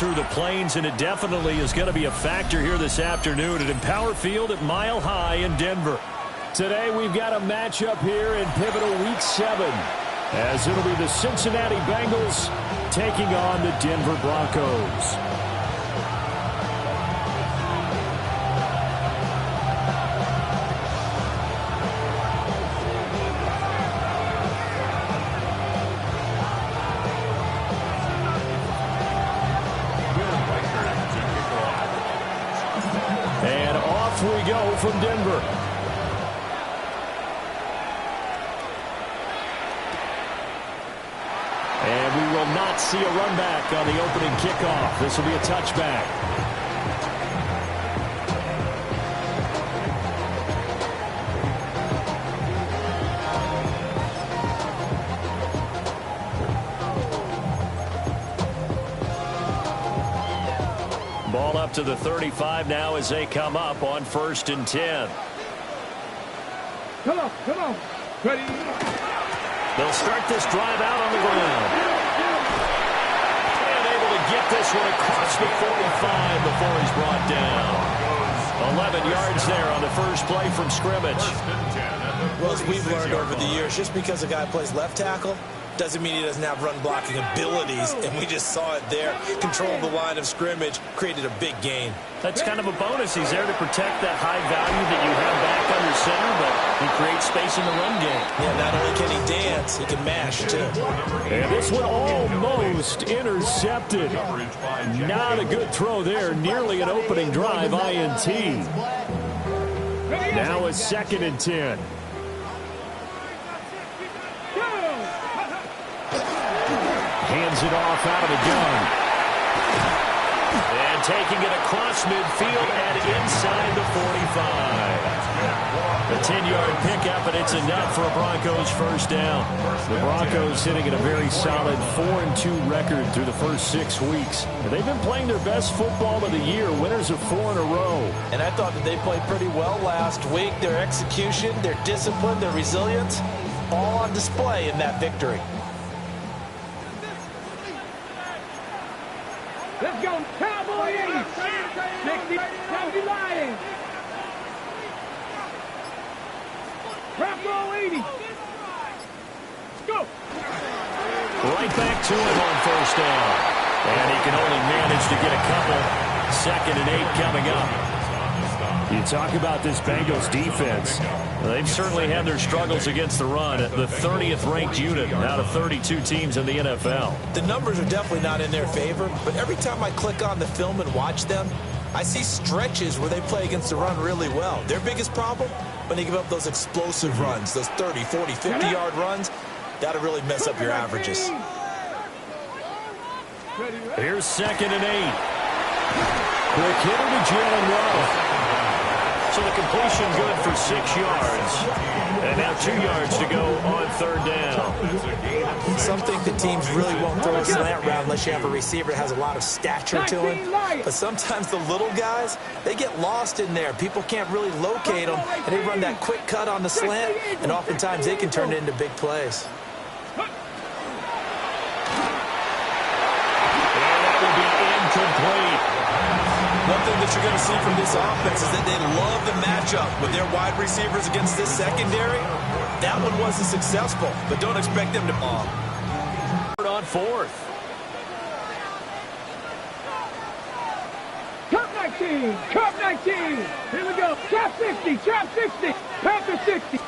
through the Plains, and it definitely is going to be a factor here this afternoon at Empower Field at Mile High in Denver. Today we've got a matchup here in pivotal Week 7, as it'll be the Cincinnati Bengals taking on the Denver Broncos. And off we go from Denver. And we will not see a run back on the opening kickoff. This will be a touchback. Ball up to the 35 now as they come up on 1st and 10. Come on. Ready? They'll start this drive out on the ground. And able to get this one across the 45 before he's brought down. 11 yards there on the first play from scrimmage. Well, as we've learned over the years, just because a guy plays left tackle doesn't mean he doesn't have run-blocking abilities, and we just saw it there. Controlled the line of scrimmage, created a big gain. That's kind of a bonus. He's there to protect that high value that you have back under center, but he creates space in the run game. Yeah, not only can he dance, he can mash, too. And this one almost intercepted. Not a good throw there. Nearly an opening drive, INT. Now a 2nd and 10. Hands it off out of the gun. And taking it across midfield and inside the 45. A 10-yard pickup, and it's enough for a Broncos first down. The Broncos sitting at a very solid 4-2 record through the first 6 weeks. And they've been playing their best football of the year, winners of 4 in a row. And I thought that they played pretty well last week. Their execution, their discipline, their resilience, all on display in that victory. Let's go, Cowboy 80. 60, 70 Lions. Bronco 80. Go. Right back to him on first down. And he can only manage to get a couple. 2nd and 8 coming up. You talk about this Bengals defense. They've certainly had their struggles against the run. The 30th ranked unit out of 32 teams in the NFL. The numbers are definitely not in their favor, but every time I click on the film and watch them, I see stretches where they play against the run really well. Their biggest problem, when they give up those explosive runs, those 30, 40, 50-yard runs, that'll really mess up your averages. Here's 2nd and 8. Quick hitter to Jalen Rowe. So the completion good for 6 yards. And now 2 yards to go on 3rd down. Some think the teams really won't throw a slant route unless you have a receiver that has a lot of stature to him. But sometimes the little guys, they get lost in there. People can't really locate them, and they run that quick cut on the slant, and oftentimes they can turn it into big plays. And that will be incomplete. One thing that you're going to see from this offense is that they love the matchup with their wide receivers against this secondary. That one wasn't successful, but don't expect them to bomb. On 4th. Trap 19. Trap 19. Here we go. Trap 60. Trap 60. Panther 60.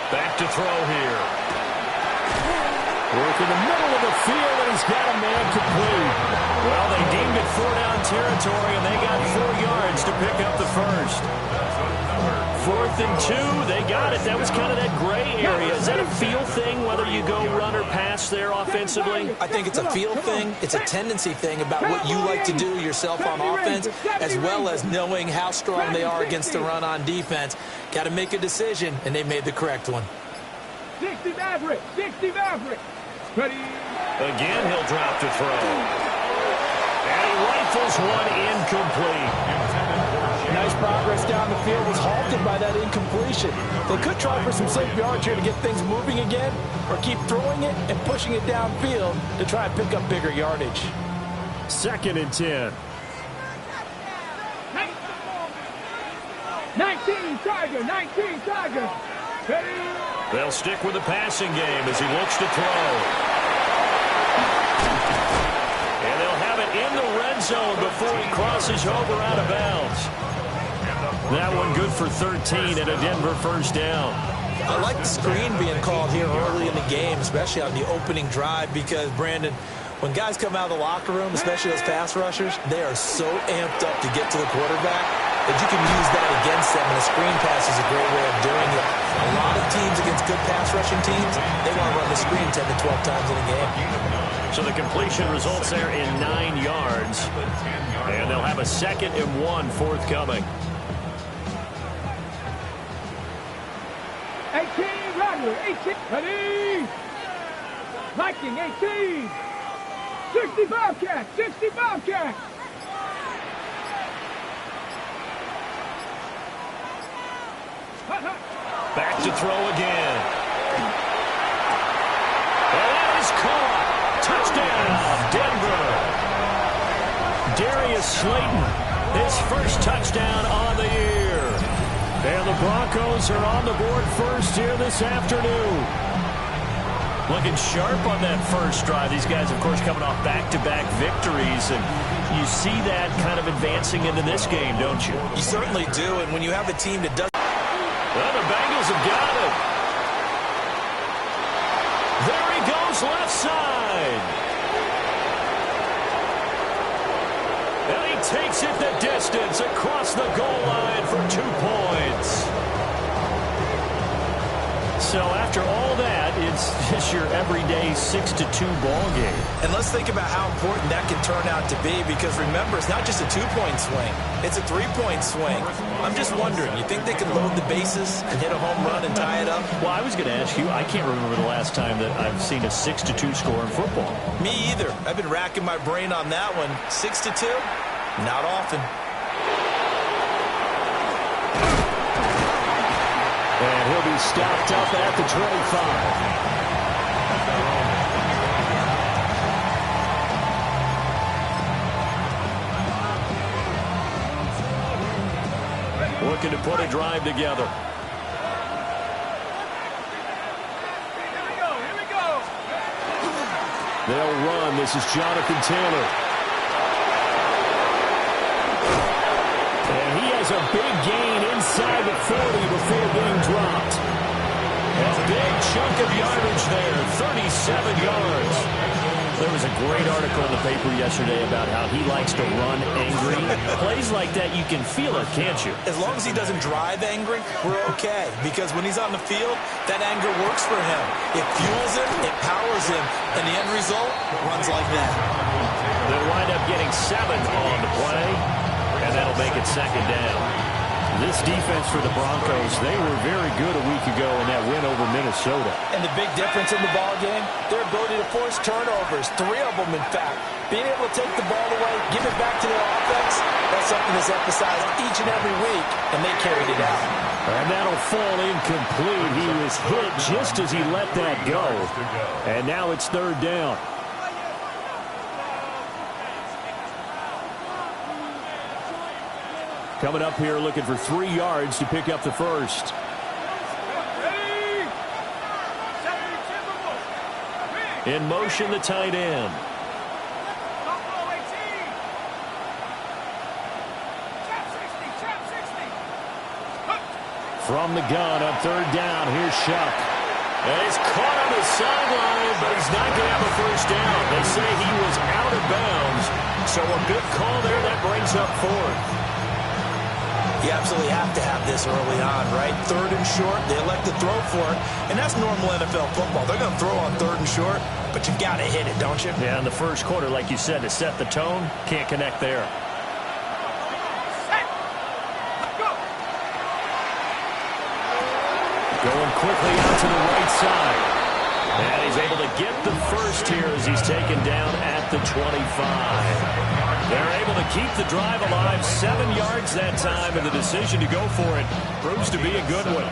Back to throw here. Work in the middle of the field, and he's got a man complete. Well, they deemed it 4-down territory, and they got 4 yards to pick up the first. 4th and 2, they got it. That was kind of that gray area. Is that a feel thing, whether you go run or pass there offensively? I think it's a feel thing. It's a tendency thing about what you like to do yourself on offense, as well as knowing how strong they are against the run on defense. Got to make a decision, and they made the correct one. 60 Maverick. 60 Maverick. Ready. Again, he'll drop to throw. And he rifles one incomplete. Nice progress down the field, was halted by that incompletion. They could try for some safe yards here to get things moving again, or keep throwing it and pushing it downfield to try and pick up bigger yardage. 2nd and 10. 19 Tiger, 19 Tiger. They'll stick with the passing game as he looks to throw. And they'll have it in the red zone before he crosses over out of bounds. That one good for 13 and a Denver first down. I like the screen being called here early in the game, especially on the opening drive, because, Brandon, when guys come out of the locker room, especially those pass rushers, they are so amped up to get to the quarterback that you can use that against them, and a screen pass is a great way of doing it. A lot of teams against good pass rushing teams, they want to run the screen 10 to 12 times in a game. So the completion results there in 9 yards, and they'll have a 2nd and 1 forthcoming. 18, Rodney, 18, ready! Viking, 18! 65 catch, 65 catch! Back to throw again. And that is caught. Touchdown, Denver. Darius Slayton, his first touchdown on the year. And the Broncos are on the board first here this afternoon. Looking sharp on that first drive. These guys, of course, coming off back-to-back victories, and you see that kind of advancing into this game, don't you? You certainly do, and when you have a team that does... Well, the Bengals have got it. There he goes, left side. And he takes it the distance across the goal line for 2 points. So after all that, it's just your everyday 6-2 ball game. And let's think about how important that can turn out to be, because remember, it's not just a 2-point swing. It's a 3-point swing. I'm just wondering, you think they can load the bases and hit a home run and tie it up? Well, I was going to ask you, I can't remember the last time that I've seen a 6-2 score in football. Me either. I've been racking my brain on that one. 6-2? Not often. And he'll be stopped up at the 25. Looking to put a drive together. Here we go. They'll run. This is Jonathan Taylor. And he has a big gain inside the 40 before being dropped. A big chunk of yardage there, 37 yards. There was a great article in the paper yesterday about how he likes to run angry. Plays like that, you can feel it, can't you? As long as he doesn't drive angry, we're okay. Because when he's on the field, that anger works for him. It fuels him, it powers him, and the end result runs like that. They'll wind up getting 7 on the play, and that'll make it 2nd down. This defense for the Broncos, they were very good a week ago in that win over Minnesota. And the big difference in the ball game, their ability to force turnovers, 3 of them, in fact. Being able to take the ball away, give it back to their offense, that's something that's emphasized each and every week, and they carried it out. And that'll fall incomplete. He was hit just as he let that go. And now it's 3rd down. Coming up here looking for 3 yards to pick up the first. In motion, the tight end. From the gun on 3rd down, here's Shuck. And he's caught on the sideline, but he's not going to have a first down. They say he was out of bounds, so a good call there. That brings up 4th. You absolutely have to have this early on, right? 3rd and short, they elect to throw for it, and that's normal NFL football. They're going to throw on 3rd and short, but you've got to hit it, don't you? Yeah, in the first quarter, like you said, to set the tone, can't connect there. Going quickly out to the right side. And he's able to get the first here as he's taken down at the 25. They're able to keep the drive alive, 7 yards that time, and the decision to go for it proves to be a good one.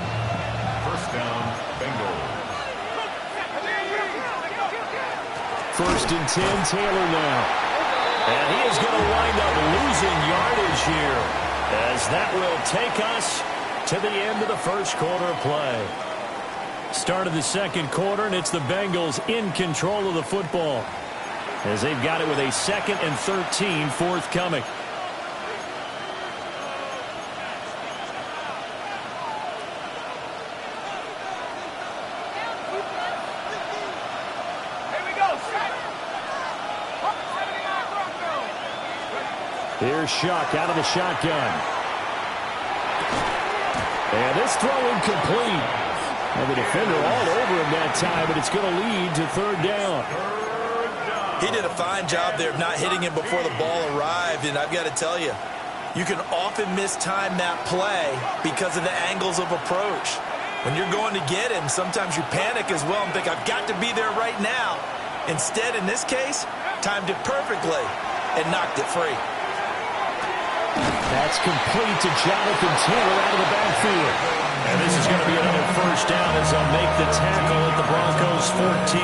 First down, Bengals. 1st and 10, Taylor now. And he is going to wind up losing yardage here, as that will take us to the end of the first quarter of play. Start of the second quarter, and it's the Bengals in control of the football, as they've got it with a 2nd and 13 forthcoming. Here's Shuck out of the shotgun. And this throw incomplete. And the defender all over him that time, but it's going to lead to 3rd down. He did a fine job there of not hitting him before the ball arrived, and I've got to tell you, you can often mistime that play because of the angles of approach. When you're going to get him, sometimes you panic as well and think, I've got to be there right now. Instead, in this case, timed it perfectly and knocked it free. That's complete to Jonathan Taylor out of the backfield. And this is going to be another 1st down as they'll make the tackle at the Broncos 14.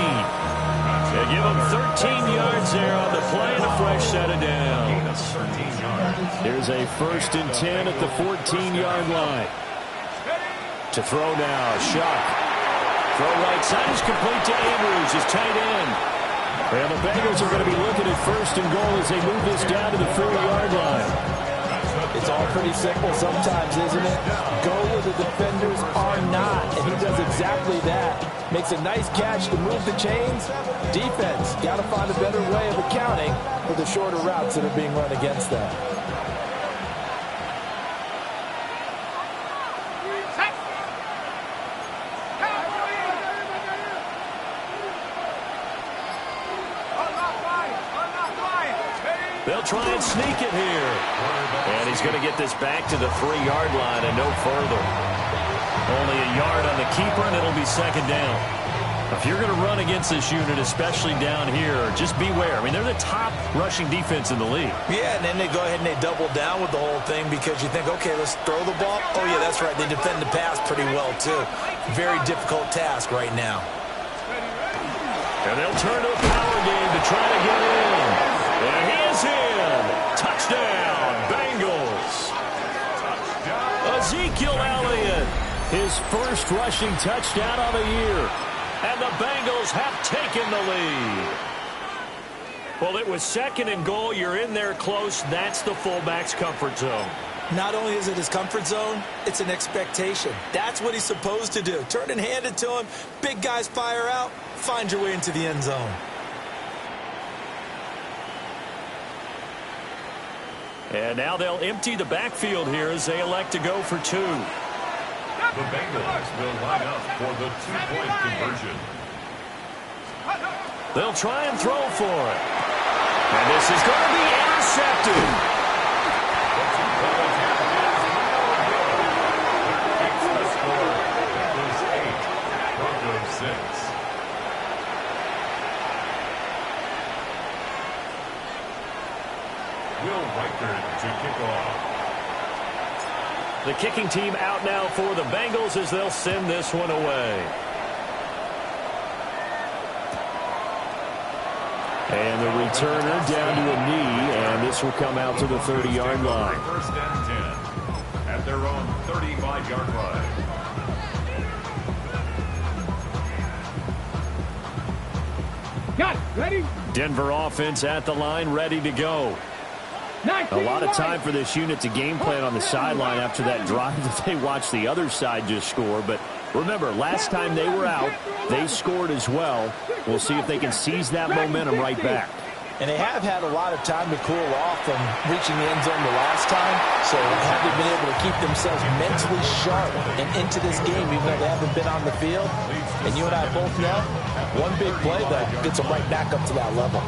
They give them 13 yards there on the play and a fresh set of downs. Here's a 1st and 10 at the 14-yard line. To throw now, Shuck. Throw right side is complete to Andrews, his tight end. And the Bengals are going to be looking at 1st and goal as they move this down to the 4-yard line. It's all pretty simple sometimes, isn't it? Go where the defenders are not, and he does exactly that. Makes a nice catch to move the chains. Defense, got to find a better way of accounting for the shorter routes that are being run against them. They'll try and sneak it here. And he's going to get this back to the 3-yard line and no further. Only a yard on the keeper, and it'll be 2nd down. If you're going to run against this unit, especially down here, just beware. I mean, they're the top rushing defense in the league. Yeah, and then they go ahead and they double down with the whole thing because you think, okay, let's throw the ball. Oh, yeah, that's right. They defend the pass pretty well, too. Very difficult task right now. And they'll turn to a power game to try to get in. And he is in. Touchdown, Bengals. Ezekiel Elliott, his 1st rushing touchdown of the year. And the Bengals have taken the lead. Well, it was 2nd and goal. You're in there close. That's the fullback's comfort zone. Not only is it his comfort zone, it's an expectation. That's what he's supposed to do. Turn and hand it to him. Big guys fire out. Find your way into the end zone. And now they'll empty the backfield here as they elect to go for 2. The Bengals will line up for the 2-point conversion. They'll try and throw for it. And this is going to be intercepted. The score is 8, Broncos 6. Will Reichard to kick off. The kicking team out now for the Bengals as they'll send this one away. And the returner down to a knee, and this will come out to the 30-yard line. 1st and 10 at their own 35-yard line. Got it. Ready? Denver offense at the line, ready to go. A lot of time for this unit to game plan on the sideline after that drive that they watched the other side just score. But remember, last time they were out, they scored as well. We'll see if they can seize that momentum right back. And they have had a lot of time to cool off from reaching the end zone the last time. So have they been able to keep themselves mentally sharp and into this game even though they haven't been on the field? And you and I both know, one big play that gets them right back up to that level.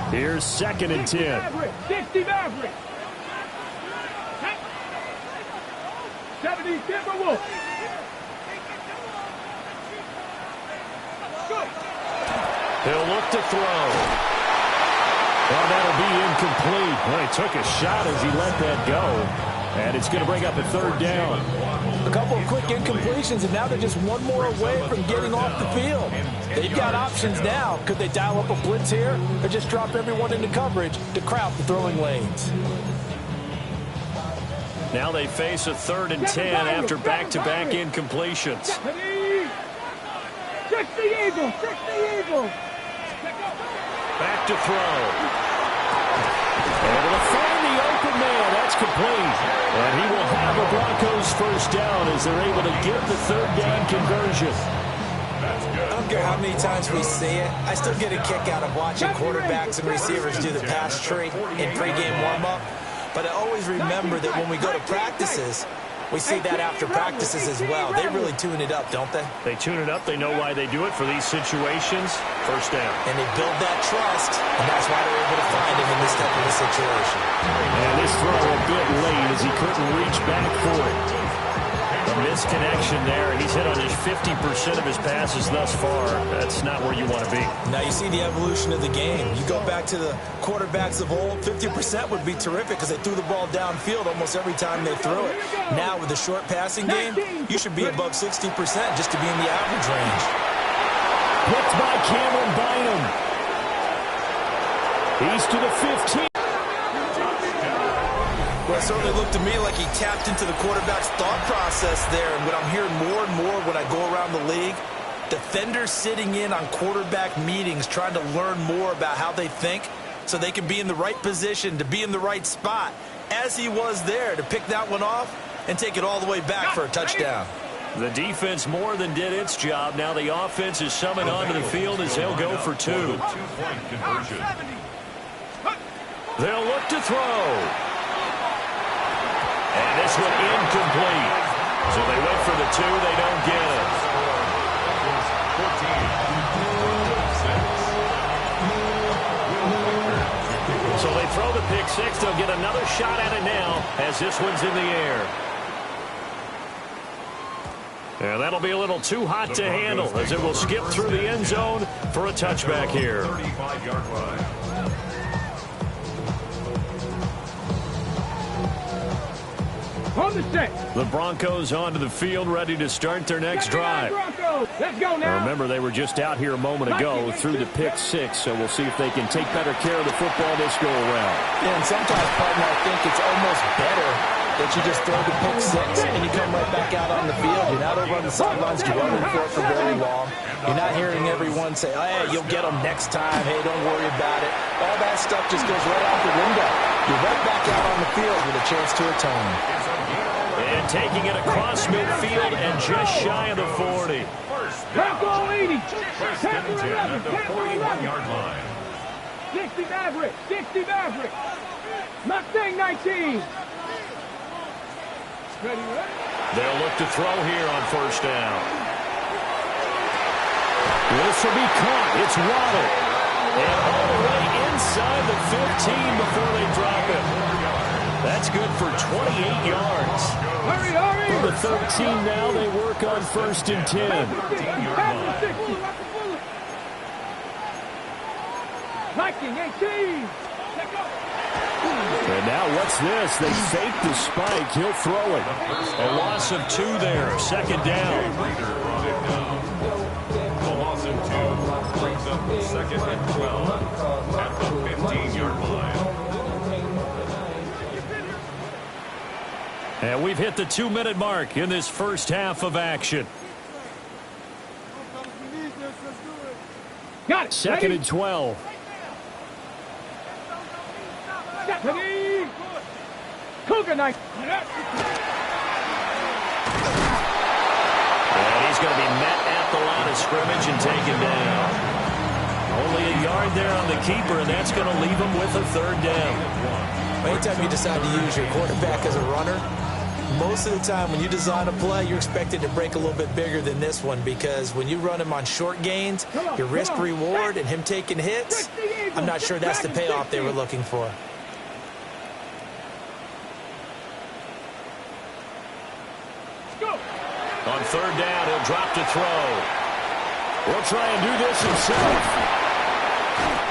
Here's 2nd and 10. 60 Maverick. 70 Timberwolves. He'll look to throw. Well, that'll be incomplete. Well, he took a shot as he let that go. And it's going to bring up a 3rd down. A couple of quick incompletions, and now they're just one more away from getting off the field. They've got options now. Could they dial up a blitz here or just drop everyone into coverage to crowd the throwing lanes? Now they face a 3rd and 10 after back-to-back incompletions. 60 Eagles, 60 Eagles. Back to throw. Able to find the open man. That's complete. And he will have the Broncos first down as they're able to get the 3rd down conversion. I don't care how many times we see it. I still get a kick out of watching quarterbacks and receivers do the pass tree in pregame warm-up. But I always remember that when we go to practices, we see that after practices as well. They really tune it up, don't they? They tune it up. They know why they do it for these situations. First down. And they build that trust, and that's why they're able to find him in this type of a situation. And this throw a bit late as he couldn't reach back for it. A misconnection there. He's hit on his 50% of his passes thus far. That's not where you want to be. Now you see the evolution of the game. You go back to the quarterbacks of old, 50% would be terrific because they threw the ball downfield almost every time they threw it. Now with the short passing game, you should be above 60% just to be in the average range. Picked by Cameron Bynum. He's to the 15. Well, it certainly looked to me like he tapped into the quarterback's thought process there. And what I'm hearing more and more when I go around the league, defenders sitting in on quarterback meetings trying to learn more about how they think so they can be in the right position to be in the right spot, as he was there to pick that one off and take it all the way back for a touchdown. The defense more than did its job. Now the offense is summoned onto the field as they'll go for 2. They'll look to throw. And this one incomplete. So they went for the 2. They don't get it. So they throw the pick 6. They'll get another shot at it now as this one's in the air. And that'll be a little too hot to handle as it will skip through the end zone for a touchback here. 35-yard line. On the set. The Broncos onto the field, ready to start their next drive. Let's go now. Remember, they were just out here a moment ago through the pick 6, so we'll see if they can take better care of the football this go around. Yeah, and sometimes, partner, I think it's almost better that you just throw the pick 6 and you come right back out on the field. You're not over on the sidelines running for it for very long. You're not hearing everyone say, oh, hey, you'll get them next time. Hey, don't worry about it. All that stuff just goes right out the window. You're right back out on the field with a chance to atone. And taking it across midfield and just shy of the 40. Bronco 80. First and 10 at the 41-yard line. 60 Maverick. 60 Maverick. Mustang 19. Ready, ready? They'll look to throw here on first down. This will be caught. It's Waddle. And all the way inside the 15 before they drop it. That's good for 28 yards. Hurry, hurry. For the 13 now, they work on first and 10. Viking 18. And now what's this? They fake the spike. He'll throw it. A loss of 2 there. Second down. The loss of 2 brings up second and 12 at the 15-yard line. And we've hit the 2-minute mark in this first half of action. Got it. Second and 12. Ready. Cougar knife. And he's going to be met at the line of scrimmage and taken down. Only a yard there on the keeper, and that's going to leave him with a third down. Anytime you decide to use your quarterback as a runner, most of the time when you design a play, you're expected to break a little bit bigger than this one because when you run him on short gains, your risk-reward and him taking hits, I'm not sure that's the payoff they were looking for. On third down, he'll drop to throw. He'll try and do this himself.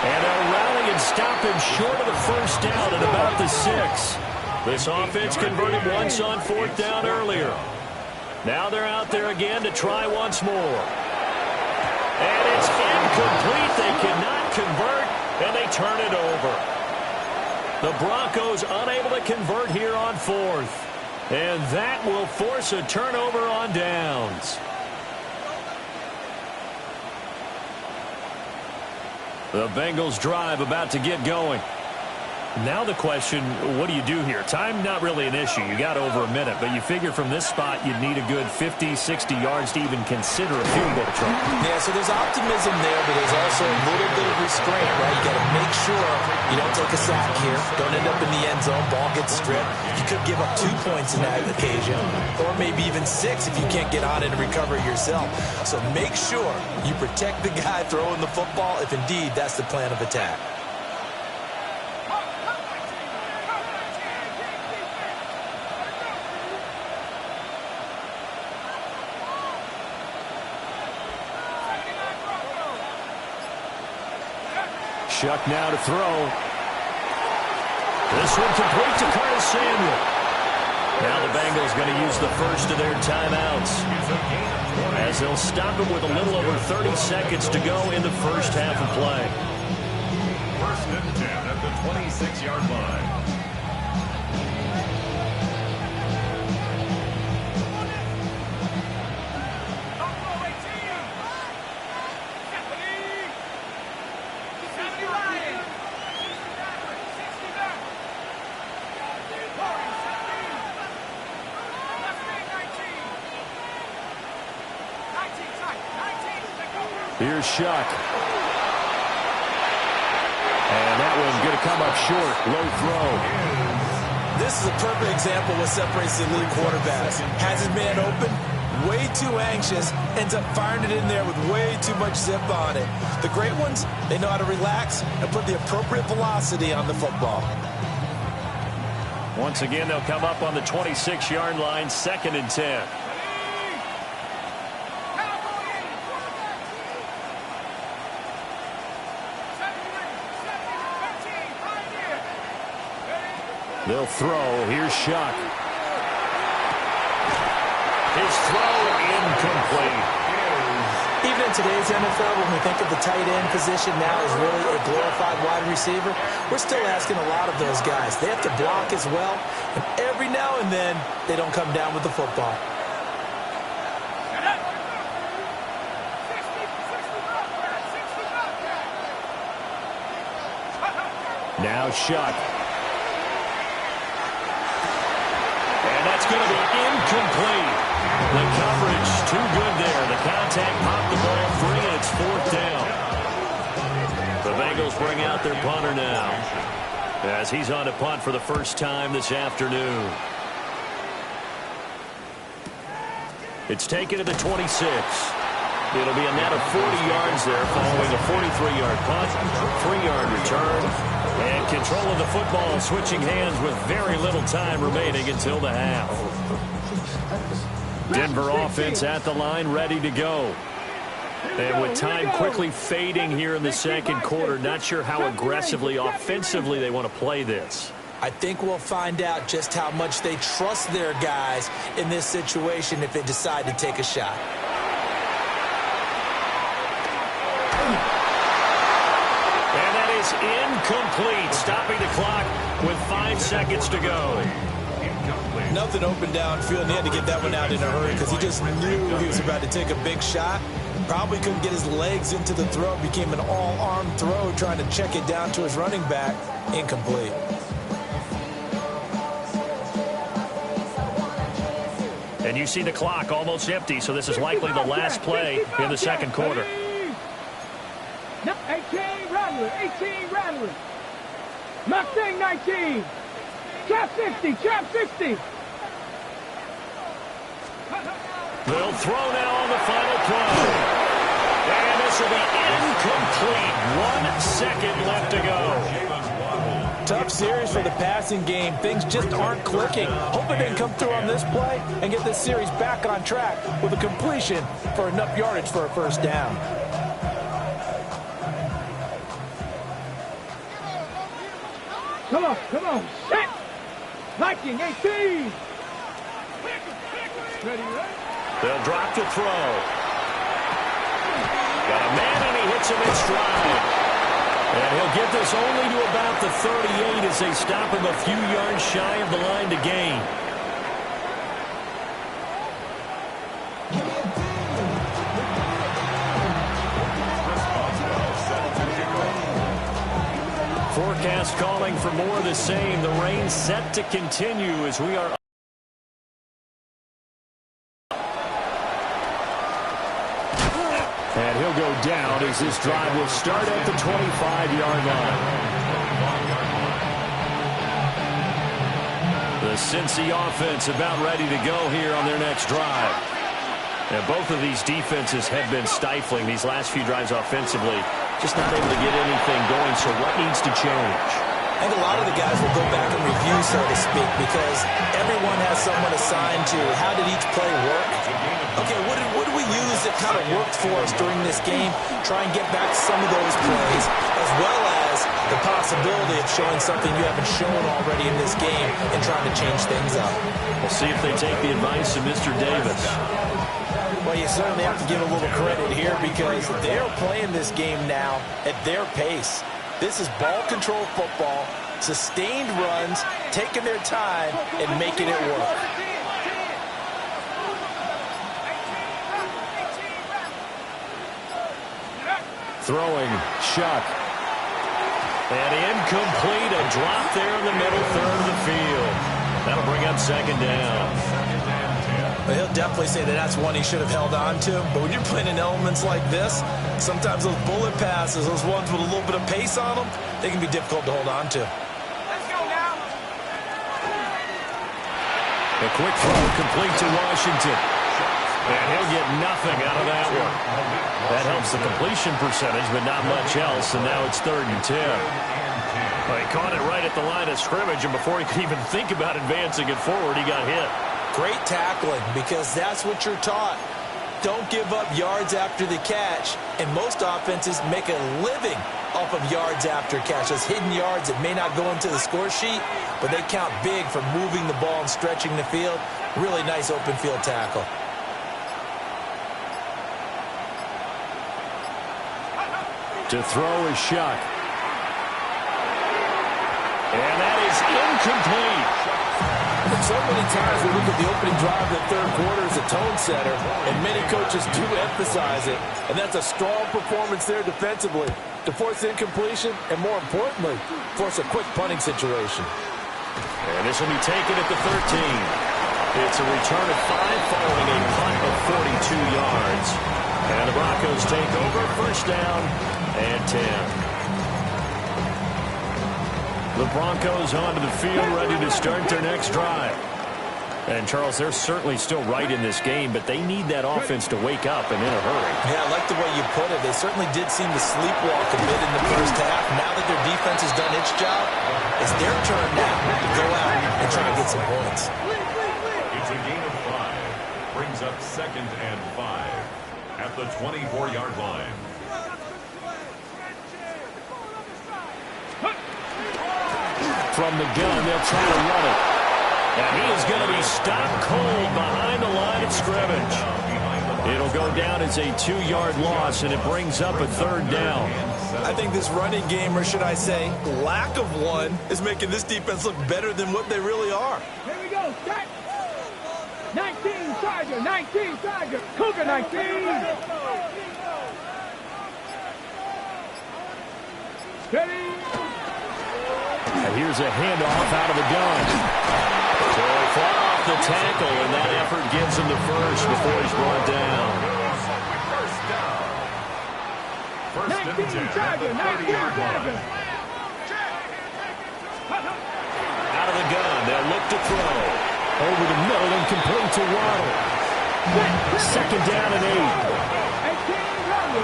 And they'll rally and stop him short of the first down at about the 6. This offense converted once on fourth down earlier. Now they're out there again to try once more. And it's incomplete. They cannot convert, and they turn it over. The Broncos unable to convert here on 4th. And that will force a turnover on downs. The Bengals drive about to get going. Now the question, what do you do here? Time not really an issue. You got over a minute, but you figure from this spot you'd need a good 50, 60 yards to even consider a field goal try. Yeah, so there's optimism there, but there's also a little bit of restraint, right? You got to make sure you don't take a sack here. Don't end up in the end zone. Ball gets stripped. You could give up 2 points in that occasion, or maybe even 6 if you can't get on it and recover yourself. So make sure you protect the guy throwing the football if indeed that's the plan of attack. Shuck now to throw. This one complete to Curtis Samuel. Now the Bengals going to use the first of their timeouts, as they'll stop him with a little over 30 seconds to go in the first half of play. 1st and 10 at the 26-yard line. Here's Shuck. And that one's going to come up short. Low throw. This is a perfect example of what separates the elite quarterbacks. Has his man open, way too anxious, ends up firing it in there with way too much zip on it. The great ones, they know how to relax and put the appropriate velocity on the football. Once again, they'll come up on the 26-yard line, 2nd and 10. They'll throw. Here's Shuck. His throw incomplete. Even in today's NFL, when we think of the tight end position now as really a glorified wide receiver, we're still asking a lot of those guys. They have to block as well, and every now and then they don't come down with the football. Now Shuck. That's going to be incomplete. The coverage too good there. The contact popped the ball free, and it's 4th down. The Bengals bring out their punter now, as he's on to punt for the first time this afternoon. It's taken to the 26. It'll be a net of 40 yards there following a 43-yard punt, 3-yard return, and control of the football switching hands with very little time remaining until the half. Denver offense at the line, ready to go. And with time quickly fading here in the second quarter, not sure how aggressively, offensively they want to play this. I think we'll find out just how much they trust their guys in this situation if they decide to take a shot. Incomplete, stopping the clock with 5 seconds to go. Nothing open downfield, and he had to get that one out in a hurry because he just knew he was about to take a big shot. Probably couldn't get his legs into the throw. Became an all-arm throw, trying to check it down to his running back. Incomplete. And you see the clock almost empty, so this is likely the last play in the second quarter. 18 Rattler. Mustang 19. Trap 60. They'll throw now on the final play. And this will be incomplete. 1 second left to go. Tough series for the passing game. Things just aren't clicking. Hope it didn't come through on this play and get this series back on track with a completion for enough yardage for a first down. Come on. Set. Viking 18. Ready? They'll drop to throw. Got a man, and he hits him in stride. And he'll get this only to about the 38 as they stop him a few yards shy of the line to gain. Forecast calling for more of the same. The rain set to continue as we are. And he'll go down as this drive will start at the 25-yard line. The Cincy offense about ready to go here on their next drive. And both of these defenses have been stifling these last few drives offensively. Just not able to get anything going, so what needs to change? I think a lot of the guys will go back and review, so to speak, because everyone has someone assigned to how did each play work. Okay, what did we use that kind of worked for us during this game? Try and get back some of those plays, as well as the possibility of showing something you haven't shown already in this game and trying to change things up. We'll see if they take the advice of Mr. Davis. Well, you certainly have to give a little credit here because they're playing this game now at their pace. This is ball control football, sustained runs, taking their time, and making it work. Throwing, Shuck. And incomplete, a drop there in the middle third of the field. That'll bring up second down. But he'll definitely say that that's one he should have held on to. But when you're playing in elements like this, sometimes those bullet passes, those ones with a little bit of pace on them, they can be difficult to hold on to. Let's go now. A quick throw complete to Washington. And he'll get nothing out of that one. That helps the completion percentage, but not much else. And now it's 3rd and 10. Well, he caught it right at the line of scrimmage, and before he could even think about advancing it forward, he got hit. Great tackling, because that's what you're taught. Don't give up yards after the catch, and most offenses make a living off of yards after catch. Those hidden yards that may not go into the score sheet, but they count big for moving the ball and stretching the field. Really nice open field tackle. To throw is Shuck. And that is incomplete. So many times we look at the opening drive of the third quarter as a tone setter, and many coaches do emphasize it, and that's a strong performance there defensively to force incompletion and, more importantly, force a quick punting situation. And this will be taken at the 13. It's a return of 5 following a punt of 42 yards. And the Broncos take over, first down and 10. The Broncos onto the field, ready to start their next drive. And, Charles, they're certainly still right in this game, but they need that offense to wake up and in a hurry. Yeah, I like the way you put it. They certainly did seem to sleepwalk a bit in the first half. Now that their defense has done its job, it's their turn now to go out and try and get some points. It's a gain of 5. Brings up 2nd and 5 at the 24-yard line. From the gun, they'll try to run it. And he is going to be stopped cold behind the line of scrimmage. It'll go down as a 2-yard loss, and it brings up a 3rd down. I think this running game, or should I say lack of one, is making this defense look better than what they really are. Here we go. Set. 19 Tiger. 19 Tiger. Cougar 19. Steady. And here's a handoff out of the gun. So he fought off the tackle, and that effort gives him the first before he's brought down. First and 10 at the 30-yard line. Out of the gun, they'll look to throw. Over the middle and complete to Waddle. 2nd down and 8.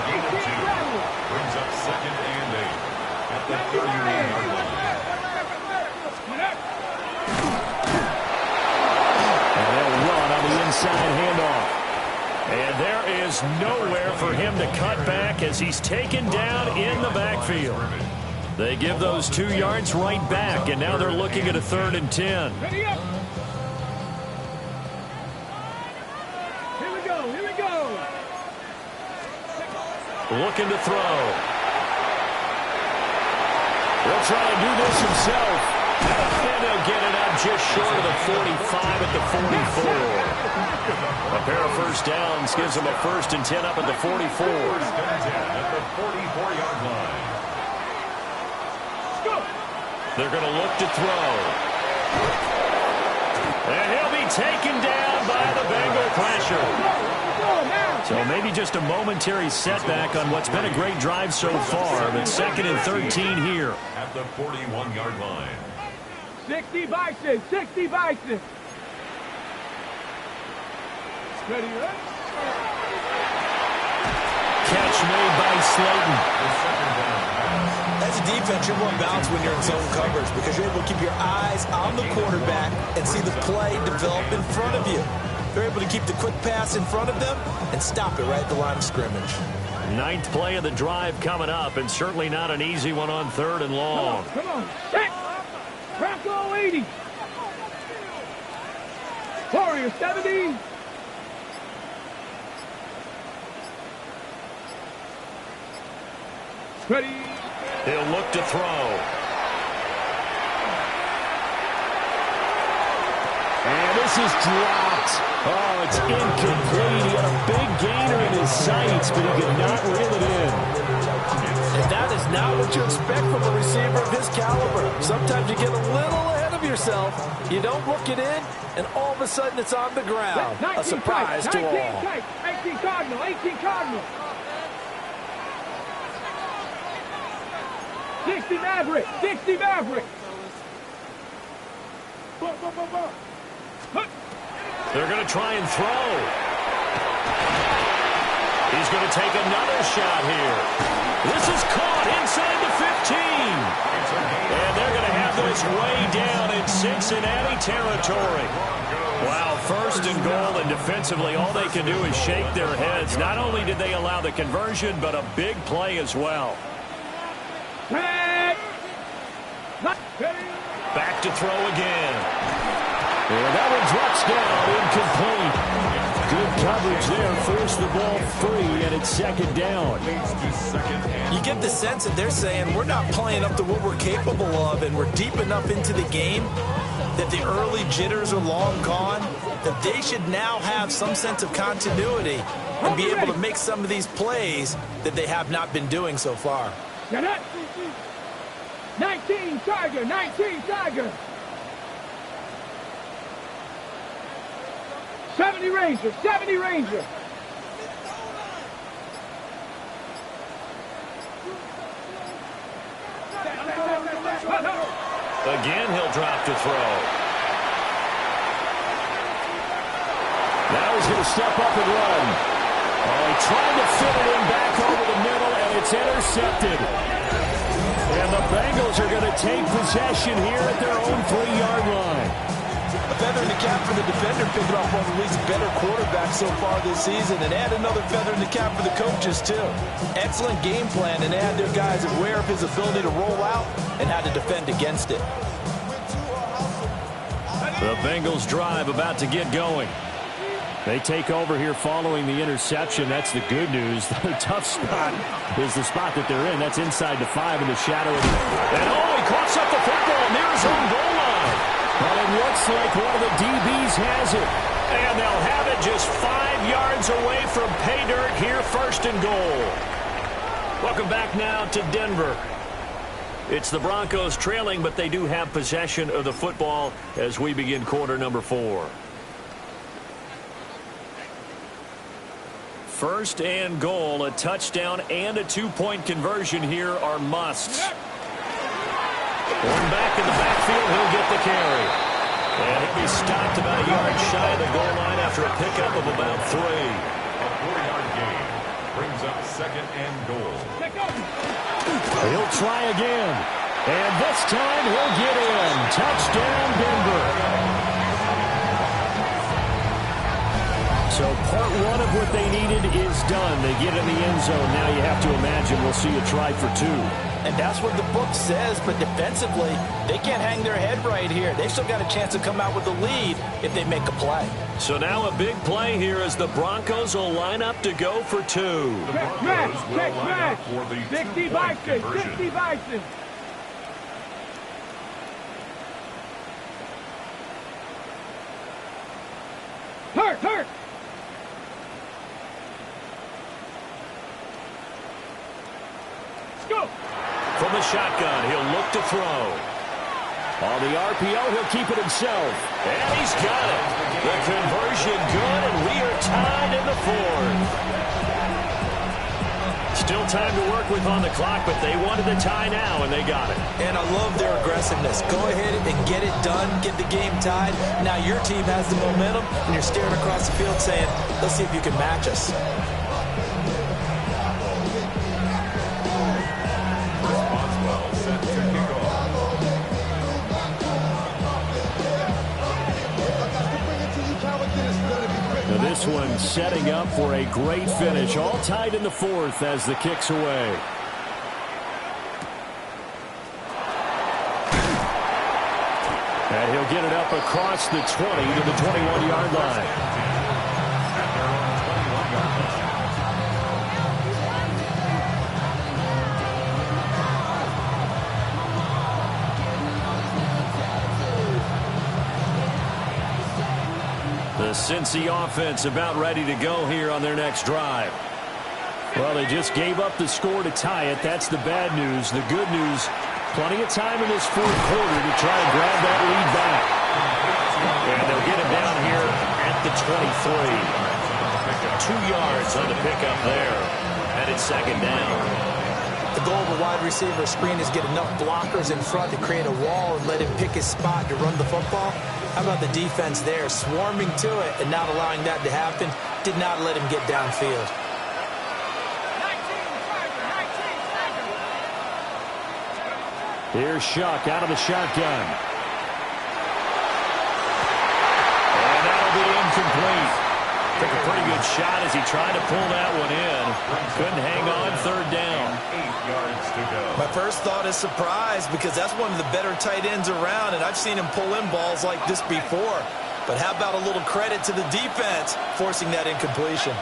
Gain of 2. Brings up 2nd and 8 at the 31-yard line. Inside handoff. And there is nowhere for him to cut back as he's taken down in the backfield. They give those 2 yards right back, and now they're looking at a 3rd and 10. Ready up. Here we go. Here we go. looking to throw. He'll try and do this himself. And he'll get it up just short of the 45 at the 44. A pair of first downs gives him a 1st and 10 up at the 44. 1st and 10 at the 44-yard line. They're going to look to throw. And he'll be taken down by the Bengal pressure. So maybe just a momentary setback on what's been a great drive so far. But 2nd and 13 here. At the 41-yard line. 60 Bison, 60 Bison. Ready, right? Catch made by Slayton. As a defense, you're more balanced when you're in zone coverage because you're able to keep your eyes on the quarterback and see the play develop in front of you. They're able to keep the quick pass in front of them and stop it right at the line of scrimmage. 9th play of the drive coming up, and certainly not an easy one on 3rd and long. Come on. Set. Bronco 80. Warrior 70. Ready. He'll look to throw. And this is dropped. Oh, it's incomplete. He had a big gainer in his sights, but he could not reel it in. And that is not what you expect from a receiver of his caliber. Sometimes you get a little ahead of yourself. You don't look it in, and all of a sudden it's on the ground. A surprise to all. 18 Cardinal, 18 Cardinal. 60 Maverick, 60 Maverick. They're going to try and throw. He's going to take another shot here. This is caught inside the 15. And they're going to have this way down in Cincinnati territory. Wow, 1st and goal, and defensively all they can do is shake their heads. Not only did they allow the conversion, but a big play as well. Back to throw again. And that one drops down, incomplete. Good coverage there, forced the ball free, and it's 2nd down. You get the sense that they're saying we're not playing up to what we're capable of, and we're deep enough into the game that the early jitters are long gone, that they should now have some sense of continuity and be able to make some of these plays that they have not been doing so far. 19 Tiger, 19 Tiger. 70 Ranger, 70 Ranger. Again, he'll drop to throw. Now he's going to step up and run. Oh, he tried to fit it in back over the middle, and it's intercepted. And the Bengals are going to take possession here at their own 3-yard line. A feather in the cap for the defender, picking off one of the league's better quarterbacks so far this season, and add another feather in the cap for the coaches, too. Excellent game plan, and they had their guys aware of his ability to roll out and how to defend against it. The Bengals drive about to get going. They take over here following the interception. That's the good news. The tough spot is the spot that they're in. That's inside the 5 in the shadow. And he coughs up the football near his own goal line. Well, it looks like one of the DBs has it. And they'll have it just 5 yards away from pay dirt here, 1st and goal. Welcome back now to Denver. It's the Broncos trailing, but they do have possession of the football as we begin quarter number 4. 1st and goal, a touchdown and a 2-point conversion here are musts. One back in the backfield, he'll get the carry. And he'll be stopped about a yard shy of the goal line after a pickup of about 3. A 4-yard gain brings up 2nd and goal. He'll try again. And this time he'll get in. Touchdown, Denver. So part one of what they needed is done. They get in the end zone. Now you have to imagine we'll see a try for two. And that's what the book says, but defensively, they can't hang their head right here. They've still got a chance to come out with the lead if they make a play. So now a big play here as the Broncos will line up to go for two. Check smash. 60 Bison, 60 Bison. Hurt. Let's go. From the shotgun, he'll look to throw. On the RPO, he'll keep it himself. And he's got it. The conversion good, and we are tied in the fourth. Still time to work with on the clock, but they wanted the tie now, and they got it. And I love their aggressiveness. Go ahead and get it done, get the game tied. Now your team has the momentum, and you're staring across the field saying, let's see if you can match us. This one setting up for a great finish. All tied in the fourth as the kick's away. And he'll get it up across the 20 to the 21-yard line. The Cincy offense about ready to go here on their next drive. Well, they just gave up the score to tie it. That's the bad news. The good news, plenty of time in this fourth quarter to try and grab that lead back. And they'll get it down here at the 23. 2 yards on the pickup there. And it's second down. The goal of a wide receiver screen is get enough blockers in front to create a wall and let him pick his spot to run the football. How about the defense there, swarming to it and not allowing that to happen? Did not let him get downfield. Here's Shuck out of the shotgun. And that'll be incomplete. Took a pretty good shot as he tried to pull that one in. Couldn't hang on, third down. 8 yards to go. My first thought is surprise because that's one of the better tight ends around, and I've seen him pull in balls like this before. But how about a little credit to the defense forcing that incompletion?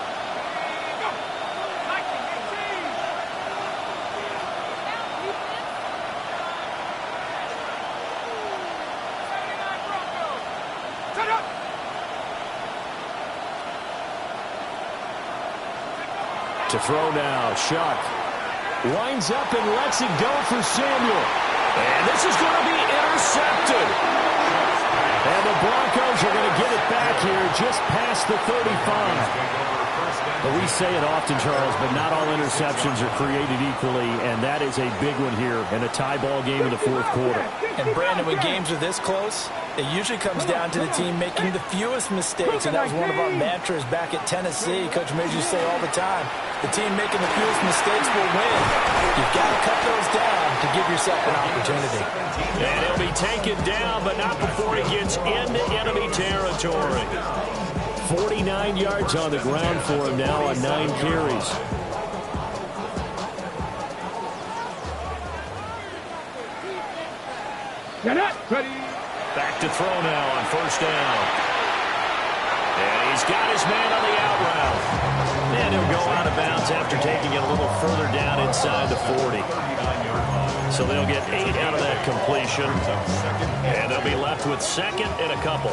To throw now, Shuck. Winds up and lets it go for Samuel. And this is going to be intercepted. And the Broncos are going to get it back here just past the 35. But we say it often, Charles, but not all interceptions are created equally, and that is a big one here in a tie ball game in the fourth quarter. And, Brandon, when games are this close, it usually comes down to the team making the fewest mistakes, and that was one of our mantras back at Tennessee. Coach Major used to say all the time, the team making the fewest mistakes will win. You've got to cut those down to give yourself an opportunity. And he'll be taken down, but not before he gets into enemy territory. 49 yards on the ground for him now on 9 carries. Back to throw now on first down. And he's got his man on the out route. And he'll go out of bounds after taking it a little further down inside the 40. So they'll get 8 out of that completion. And they'll be left with second and a couple.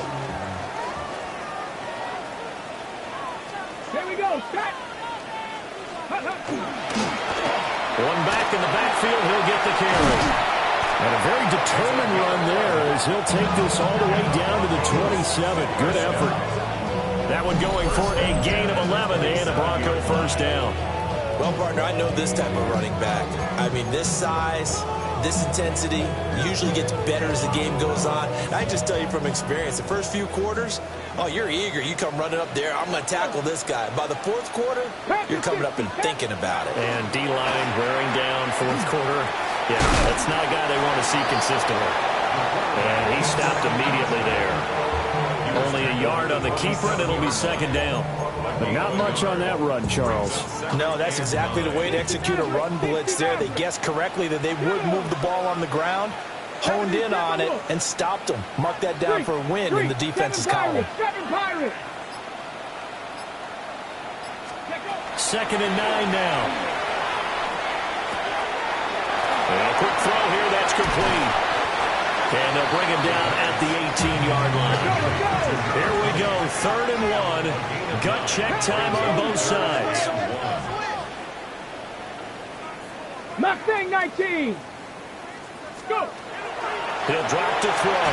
Here we go. Set. One back in the backfield, he'll get the carry. And a very determined run there as he'll take this all the way down to the 27. Good effort. That one going for a gain of 11 and a Bronco first down. Well, partner, I know this type of running back. I mean, this size, this intensity usually gets better as the game goes on. And I just tell you from experience, the first few quarters, oh, you're eager. You come running up there. I'm going to tackle this guy. By the fourth quarter, you're coming up and thinking about it. And D-line wearing down fourth quarter. Yeah, that's not a guy they want to see consistently. And he stopped immediately there. Only a yard on the keeper, and it'll be second down. But not much on that run, Charles. No, that's exactly the way to execute a run blitz there. They guessed correctly that they would move the ball on the ground, honed in on it, and stopped them. Mark that down for a win in the defense's column. Second and 9 now. And a quick throw here, that's complete. And they'll bring him down at the 18-yard line. Here we go, 3rd and 1. Gut check time on both sides. Mustang 19. Go. He'll drop to throw.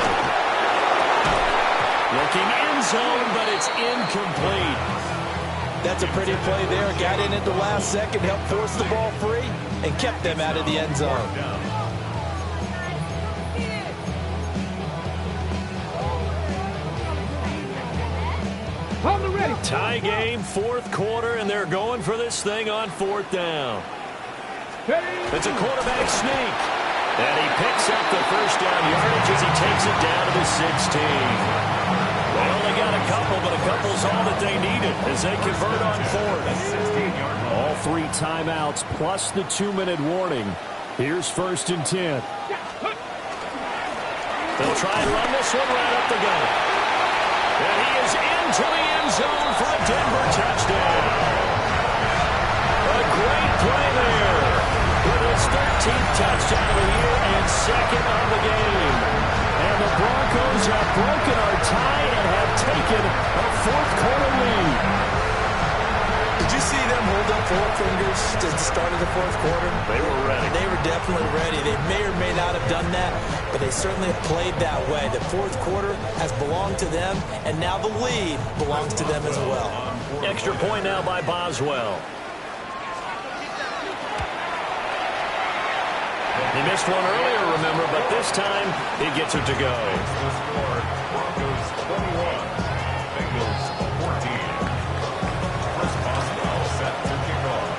Looking end zone, but it's incomplete. That's a pretty play there. Got in at the last second, helped force the ball free, and kept them out of the end zone. Tie game, 4th quarter, and they're going for this thing on 4th down. It's a quarterback sneak. And he picks up the first down yardage as he takes it down to the 16. They only got a couple, but a couple's all that they needed as they convert on 4th. All 3 timeouts plus the 2-minute warning. Here's 1st and 10. They'll try and run this one right up the gut. And he is into the end zone for a Denver touchdown. A great play there. With his 13th touchdown of the year and 2nd of the game. And the Broncos have broken our tie and have taken a 4th quarter lead. Did you see them hold up 4 fingers at the start of the 4th quarter? They were ready. They were definitely ready. They may or may not have done that, but they certainly have played that way. The 4th quarter has belonged to them, and now the lead belongs to them as well. Extra point now by Boswell. He missed one earlier, remember, but this time he gets it to go. Broncos 21, Bengals 14. Chris Boswell set to kick off.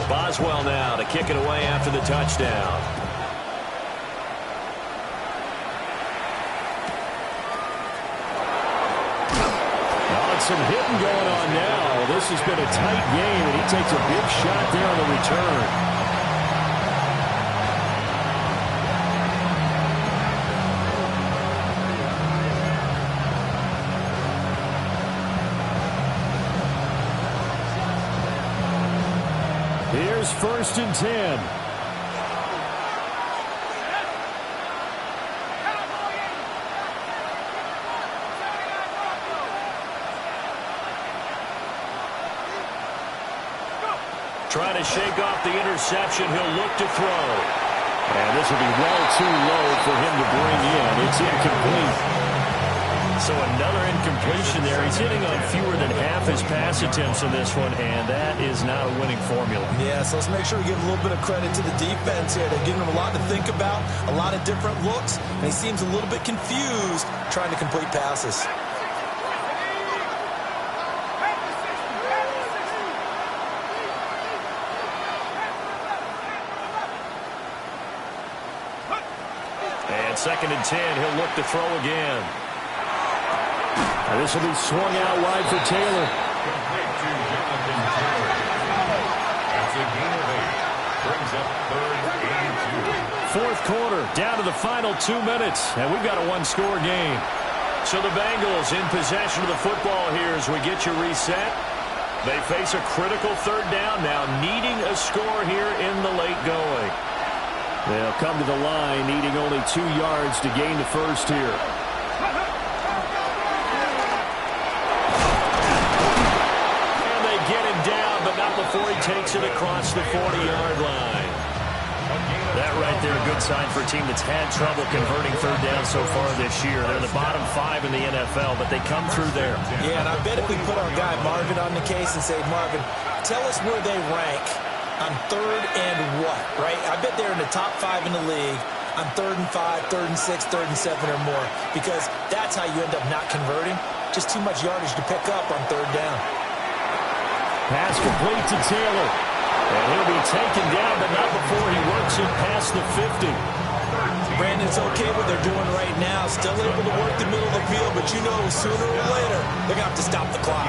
Boswell now to kick it away after the touchdown. Some hitting going on now. This has been a tight game, and he takes a big shot there on the return. Here's 1st and 10. Trying to shake off the interception. He'll look to throw. And this will be well too low for him to bring in. It's incomplete. So another incompletion there. He's hitting on fewer than half his pass attempts in this one, and that is not a winning formula. Yeah, so let's make sure we give a little bit of credit to the defense here. They're giving him a lot to think about, a lot of different looks, and he seems a little bit confused trying to complete passes. And 2nd and 10, he'll look to throw again. And this will be swung out wide for Taylor. That's a gain of 8. Brings up 3rd and 2. 4th quarter, down to the final 2 minutes, and we've got a 1-score game. So the Bengals in possession of the football here as we get you reset. They face a critical 3rd down now, needing a score here in the late going. They'll come to the line, needing only 2 yards to gain the first here. And they get him down, but not before he takes it across the 40-yard line. That right there, a good sign for a team that's had trouble converting 3rd down so far this year. They're the bottom 5 in the NFL, but they come through there. Yeah, and I bet if we put our guy Marvin on the case and say, Marvin, tell us where they rank on 3rd and what, right? I bet they're in the top 5 in the league on 3rd and 5, 3rd and 6, 3rd and 7 or more, because that's how you end up not converting. Just too much yardage to pick up on 3rd down. Pass complete to Taylor. And he'll be taken down, but not before he works it past the 50. Brandon, it's okay what they're doing right now. Still able to work the middle of the field, but you know sooner or later they're going to have to stop the clock.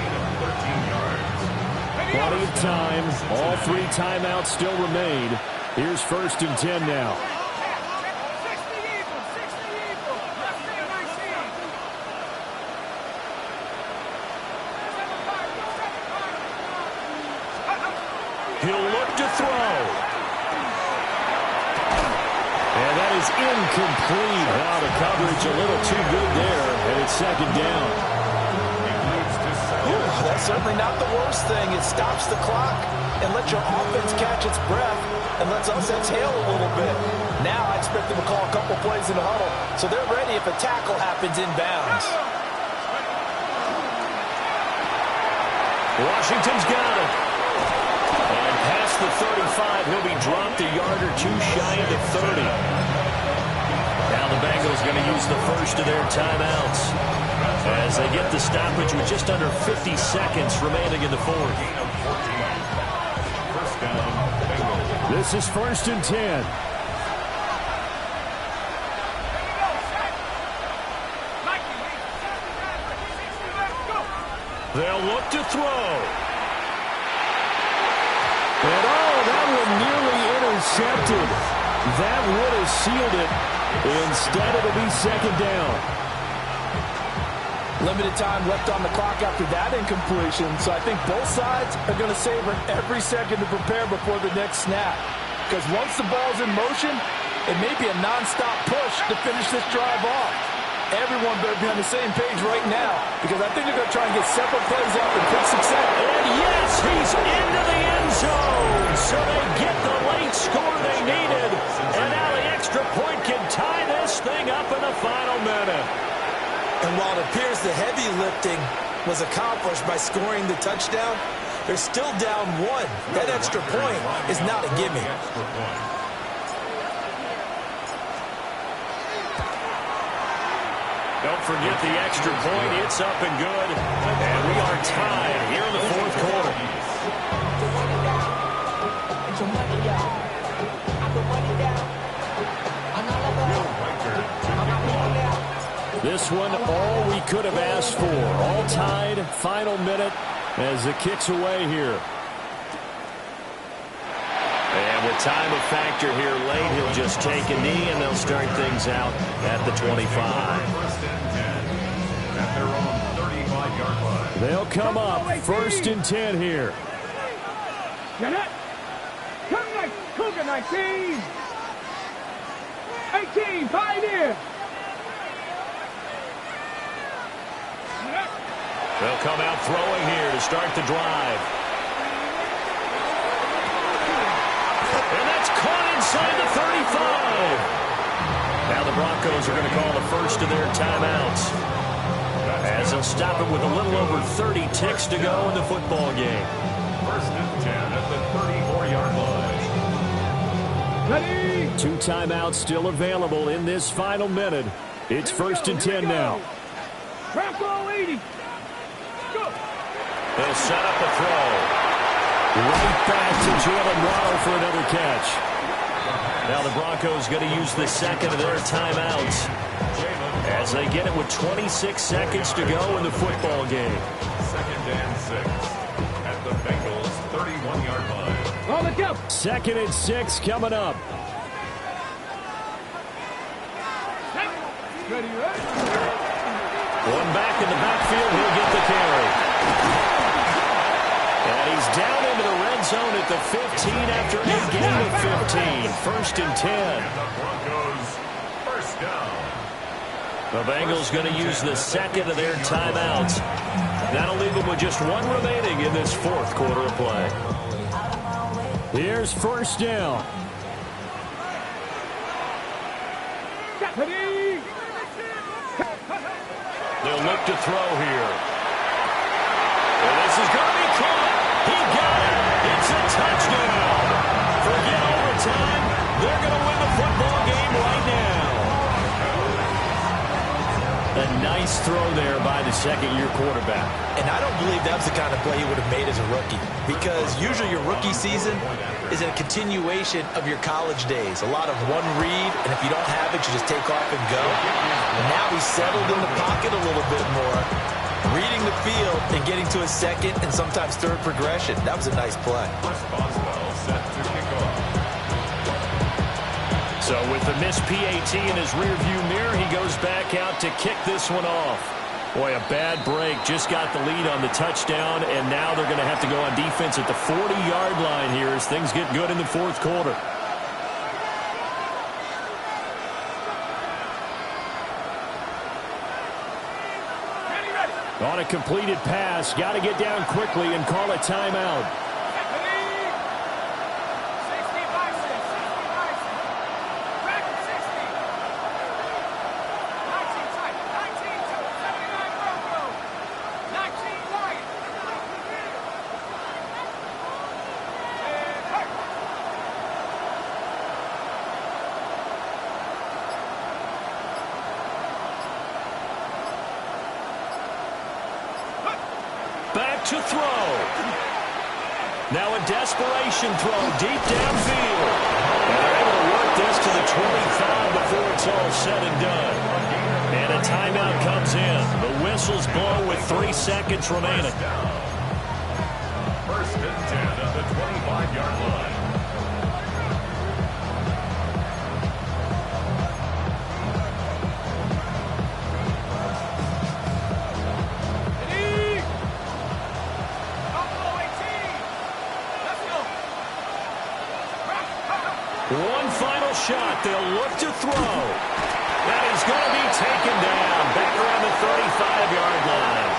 Plenty of time. All 3 timeouts still remain. Here's 1st and 10 now. He'll look to throw. And that is incomplete. Wow, the coverage a little too good there, and it's 2nd down. That's certainly not the worst thing. It stops the clock and lets your offense catch its breath and lets us exhale a little bit. Now I expect them to call a couple plays in the huddle, so they're ready if a tackle happens inbounds. Washington's got it. And past the 35, he'll be dropped a yard or 2 shy of the 30. Now the Bengals going to use the first of their timeouts as they get the stoppage with just under 50 seconds remaining in the 4th. This is 1st and 10. They'll look to throw. And that one nearly intercepted. That would have sealed it. Instead, it'll be 2nd down. Limited time left on the clock after that incompletion, so I think both sides are going to savor every second to prepare before the next snap. Because once the ball's in motion, it may be a nonstop push to finish this drive off. Everyone better be on the same page right now, because I think they're going to try and get several plays up and quick success. And yes, he's into the end zone, so they get the late score they needed. And now the extra point can tie this thing up in the final minute. And while it appears the heavy lifting was accomplished by scoring the touchdown, they're still down 1. That extra point is not a gimme. Don't forget the extra point. It's up and good. And we are tied here in the 4th quarter. This one, all we could have asked for. All tied, final minute as it kicks away here. And with time a factor here late, he'll just take a knee, and they'll start things out at the 25. At their own 35-yard line. They'll come up 1st and 10 here. Get it. Come like Cougar 19. 18, 5 in. They'll come out throwing here to start the drive. And that's caught inside the 35. Now the Broncos are going to call the first of their timeouts, as they'll stop it with a little over 30 ticks to go in the football game. 1st and 10 at the 34-yard line. Ready. 2 timeouts still available in this final minute. It's 1st and 10 now. Bronco 80. Go. They'll set up a throw. Right back to Jalen Waddle for another catch. Now the Broncos going to use the second of their timeouts as they get it with 26 seconds to go in the football game. 2nd and 6 at the Bengals 31-yard line. On the go. 2nd and 6 coming up. Ready, ready. One back in the backfield, he'll get the carry. And he's down into the red zone at the 15 after a gain of 15. 1st and 10. And the Broncos first down. The Bengals going to use the second of their timeouts. That'll leave them with just one remaining in this 4th quarter of play. Here's 1st down. Ready. They'll look to throw here. And this is going to be caught. He got it. It's a touchdown. Forget overtime. They're going to win the football game right now. A nice throw there by the second-year quarterback. And I don't believe that was the kind of play he would have made as a rookie, because usually your rookie season is a continuation of your college days. A lot of one read, and if you don't have it, you just take off and go. And now he's settled in the pocket a little bit more, reading the field and getting to his second and sometimes third progression. That was a nice play. Set to kick off. So with the missed PAT in his rearview mirror, he goes back out to kick this one off. Boy, a bad break. Just got the lead on the touchdown, and now they're going to have to go on defense at the 40-yard line here as things get good in the fourth quarter. On a completed pass, got to get down quickly and call a timeout. Back to throw. Now a desperation throw deep downfield. And they're able to work this to the 25 before it's all said and done. And a timeout comes in. The whistles blow with 3 seconds remaining. First and 10 at the 25-yard line. One final shot. They'll look to throw. That is going to be taken down back around the 35-yard line.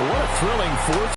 What a thrilling fourth